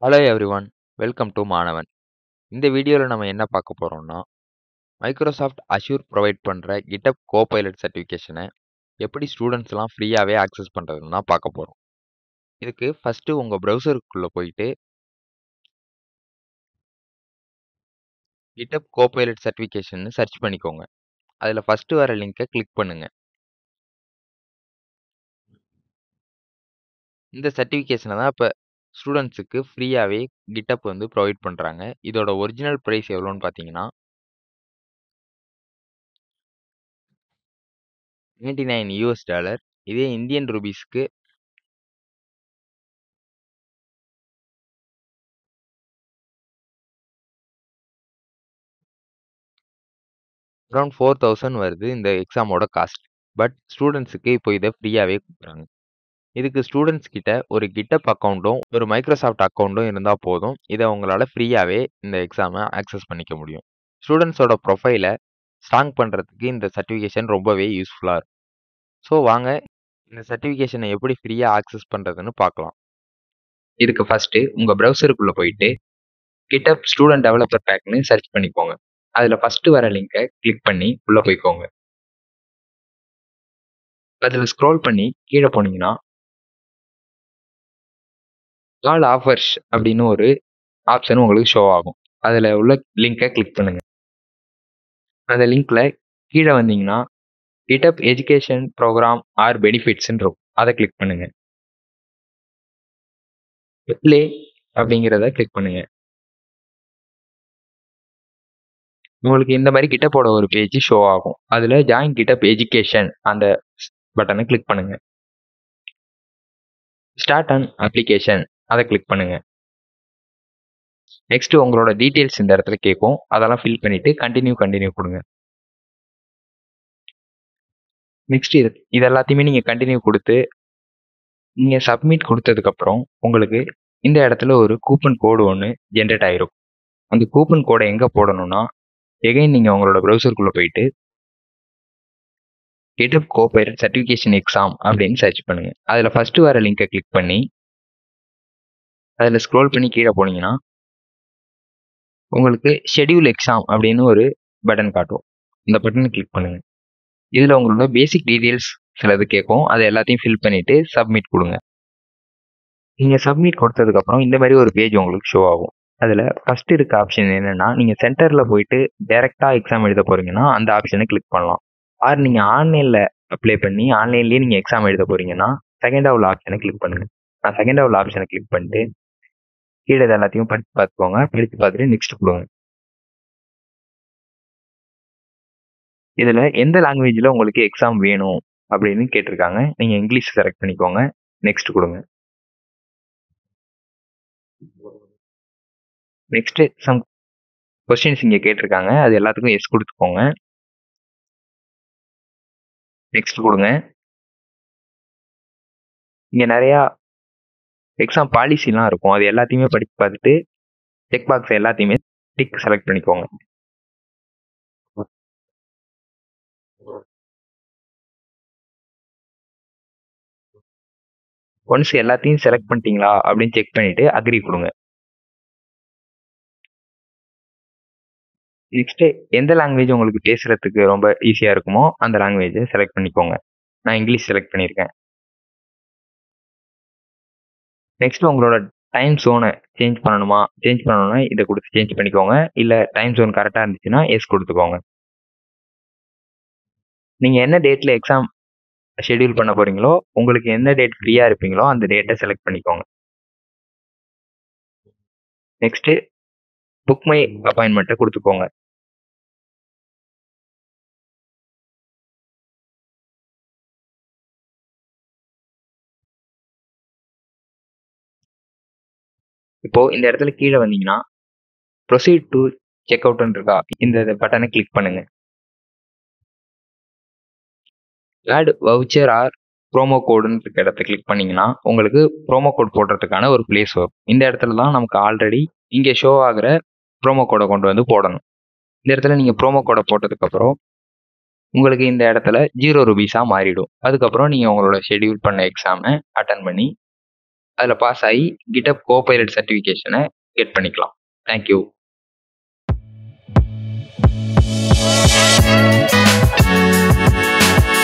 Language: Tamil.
ஹலோ எவ்ரிவன், வெல்கம் டு மாணவன். இந்த வீடியோவில் நம்ம என்ன பார்க்க போகிறோம்னா, மைக்ரோசாஃப்ட் அஷ்யூர் ப்ரொவைட் பண்ணுற GitHub Copilot சர்டிஃபிகேஷனை எப்படி ஸ்டூடெண்ட்ஸ்லாம் ஃப்ரீயாகவே ஆக்சஸ் பண்ணுறதுன்னு தான் பார்க்க போகிறோம். இதுக்கு ஃபஸ்ட்டு உங்கள் ப்ரௌசருக்குள்ளே போயிட்டு GitHub Copilot சர்டிஃபிகேஷன் சர்ச் பண்ணிக்கோங்க. அதில் ஃபஸ்ட்டு வர லிங்கை கிளிக் பண்ணுங்கள். இந்த சர்டிஃபிகேஷனை தான் இப்போ ஸ்டூடெண்ட்ஸுக்கு ஃப்ரீயாகவே GitHub ப்ரொவைட் பண்ணுறாங்க. இதோட ஒரிஜினல் ப்ரைஸ் எவ்வளோன்னு பார்த்தீங்கன்னா $99. இதே இந்தியன் ரூபீஸ்க்கு அரௌண்ட் 4000 வருது இந்த எக்ஸாமோட காஸ்ட். பட் ஸ்டூடெண்ட்ஸுக்கு இப்போ இதை ஃப்ரீயாகவே கொடுக்குறாங்க. இதுக்கு ஸ்டூடெண்ட்ஸ் கிட்ட ஒரு GitHub அக்கௌண்ட்டும் ஒரு மைக்ரோசாஃப்ட் அக்கௌண்ட்டும் இருந்தால் போதும். இதை உங்களால் ஃப்ரீயாகவே இந்த எக்ஸாமை ஆக்சஸ் பண்ணிக்க முடியும். ஸ்டூடெண்ட்ஸோட ப்ரொஃபைலை ஸ்ட்ராங் பண்ணுறதுக்கு இந்த சர்டிஃபிகேஷன் ரொம்பவே யூஸ்ஃபுல்லாக இருக்கும். ஸோ வாங்க இந்த சர்டிஃபிகேஷனை எப்படி ஃப்ரீயாக ஆக்சஸ் பண்ணுறதுன்னு பார்க்கலாம். இதுக்கு ஃபஸ்ட்டு உங்கள் ப்ரௌசருக்குள்ளே போயிட்டு GitHub ஸ்டூடெண்ட் டெவலப்பர் பேக்னு சர்ச் பண்ணிக்கோங்க. அதில் ஃபஸ்ட்டு வர லிங்கை கிளிக் பண்ணி உள்ளே போய்க்கோங்க. அதில் ஸ்க்ரோல் பண்ணி கீழே போனீங்கன்னா ஆல் ஆஃபர்ஸ் அப்படின்னு ஒரு ஆப்ஷன் உங்களுக்கு ஷோ ஆகும். அதில் உள்ள லிங்கை கிளிக் பண்ணுங்க. அந்த லிங்க்ல கீழே வந்தீங்கன்னா GitHub எஜுகேஷன் ப்ரோக்ராம் ஆர் பெனிஃபிட்ஸ்ன்னு இருக்கும். அதை கிளிக் பண்ணுங்க. ப்ளே அப்படிங்கிறத கிளிக் பண்ணுங்க. உங்களுக்கு இந்த மாதிரி GitHubஓட ஒரு பேஜ் ஷோ ஆகும். அதில் ஜாயின் GitHub எஜுகேஷன் அந்த பட்டனை கிளிக் பண்ணுங்க. ஸ்டார்ட் அன் அப்ளிகேஷன் அதை கிளிக் பண்ணுங்க. நெக்ஸ்ட் உங்களோட டீட்டெயில்ஸ் இந்த இடத்துல கேட்கும். அதெல்லாம் ஃபில் பண்ணிட்டு கண்டினியூ கொடுங்க. நெக்ஸ்ட் இது எல்லாத்தையுமே நீங்கள் கண்டினியூ கொடுத்து நீங்கள் சப்மிட் கொடுத்ததுக்கப்புறம் உங்களுக்கு இந்த இடத்துல ஒரு கூப்பன் கோடு ஒன்று ஜென்ரேட் ஆகிரும். அந்த கூப்பன் கோடை எங்கே போடணும்னா எகைன் நீங்கள் உங்களோட ப்ரௌசருக்குள்ளே போயிட்டு GitHub Copilot சர்டிஃபிகேஷன் எக்ஸாம் அப்படின்னு சர்ச் பண்ணுங்க. அதில் ஃபஸ்ட்டு வர லிங்கை கிளிக் பண்ணி அதில் ஸ்க்ரோல் பண்ணி கீழே போனீங்கன்னா உங்களுக்கு ஷெட்யூல் எக்ஸாம் அப்படின்னு ஒரு பட்டன் காட்டும். இந்த பட்டனை கிளிக் பண்ணுங்க. இதில் உங்களோட பேசிக் டீட்டெயில்ஸ் சிலது கேட்கும். அதை எல்லாத்தையும் ஃபில் பண்ணிவிட்டு சப்மிட் கொடுங்க. நீங்கள் சப்மிட் கொடுத்ததுக்கப்புறம் இந்த மாதிரி ஒரு பேஜ் உங்களுக்கு ஷோ ஆகும். அதில் ஃபஸ்ட் இருக்க ஆப்ஷன் என்னென்னா நீங்கள் சென்டரில் போயிட்டு டைரெக்டாக எக்ஸாம் எழுத போகிறீங்கன்னா அந்த ஆப்ஷனை கிளிக் பண்ணலாம். ஆர் நீங்கள் ஆன்லைனில் அப்ளை பண்ணி ஆன்லைன்லேயே நீங்கள் எக்ஸாம் எழுத போகிறீங்கன்னா செகண்டாக உள்ள ஆப்ஷனை கிளிக் பண்ணுங்கள். நான் செகண்டாக உள்ள ஆப்ஷனை கிளிக் பண்ணிட்டு கீழே எல்லாத்தையும் படித்து பார்த்துக்கோங்க. படித்து பார்த்துட்டு நெக்ஸ்ட் கொடுங்க. இதில் எந்த லாங்குவேஜில் உங்களுக்கு எக்ஸாம் வேணும் அப்படின்னு கேட்டிருக்காங்க. நீங்கள் இங்கிலீஷ் செலக்ட் பண்ணிக்கோங்க. நெக்ஸ்ட் கொடுங்க. நெக்ஸ்ட் சம் கொஸ்டின்ஸ் இங்கே கேட்டிருக்காங்க. அது எல்லாத்துக்கும் எஸ் கொடுத்துக்கோங்க. நெக்ஸ்ட் கொடுங்க. இங்கே நிறையா எக்ஸாம் பாலிசிலாம் இருக்கும். அது எல்லாத்தையுமே படித்து பார்த்துட்டு செக் பாக்ஸ் எல்லாத்தையுமே டிக் செலக்ட் பண்ணிக்கோங்க. ஒன்ஸ் எல்லாத்தையும் செலக்ட் பண்ணிட்டீங்களா அப்படின்னு செக் பண்ணிட்டு அக்ரி கொடுங்க. நெக்ஸ்ட்டு எந்த லாங்குவேஜ் உங்களுக்கு பேசுகிறதுக்கு ரொம்ப ஈஸியாக இருக்குமோ அந்த லாங்குவேஜை செலக்ட் பண்ணிக்கோங்க. நான் இங்கிலீஷ் செலக்ட் பண்ணியிருக்கேன். நெக்ஸ்ட் உங்களோட டைம் ஜோனை சேஞ்ச் பண்ணணும்னா இதை கொடுத்து சேஞ்ச் பண்ணிக்கோங்க. இல்லை டைம் ஜோன் கரெக்டாக இருந்துச்சுன்னா எஸ் கொடுத்துக்கோங்க. நீங்கள் என்ன டேட்டில் எக்ஸாம் ஷெட்யூல் பண்ண போகிறீங்களோ உங்களுக்கு எந்த டேட் ஃப்ரீயாக இருப்பீங்களோ அந்த டேட்டை செலக்ட் பண்ணிக்கோங்க. நெக்ஸ்ட்டு புக் மை அப்பாயின்மெண்ட்டை கொடுத்துக்கோங்க. இப்போது இந்த இடத்துல கீழே வந்தீங்கன்னா ப்ரொசீட் டு செக் அவுட்னு இருக்கா, இந்த பட்டனை கிளிக் பண்ணுங்க. ஆட் வவுச்சர் ஆர் ப்ரோமோ கோடுன்னு இருக்க இடத்த கிளிக் பண்ணிங்கன்னா உங்களுக்கு ப்ரோமோ கோட் போடுறதுக்கான ஒரு பிளேஸ் வரும். இந்த இடத்துல தான் நமக்கு ஆல்ரெடி இங்கே ஷோ ஆகிற ப்ரோமோ கோடை கொண்டு வந்து போடணும். இந்த இடத்துல நீங்கள் ப்ரோமோ கோடை போட்டதுக்கப்புறம் உங்களுக்கு இந்த இடத்துல 0 ரூபீஸாக மாறிடும். அதுக்கப்புறம் நீங்கள் உங்களோட ஷெட்யூல் பண்ண எக்ஸாமை அட்டன் பண்ணி அதுல பாஸ் ஆயி GitHub Copilot சர்டிஃபிகேஷன கெட் பண்ணிக்கலாம். Thank you.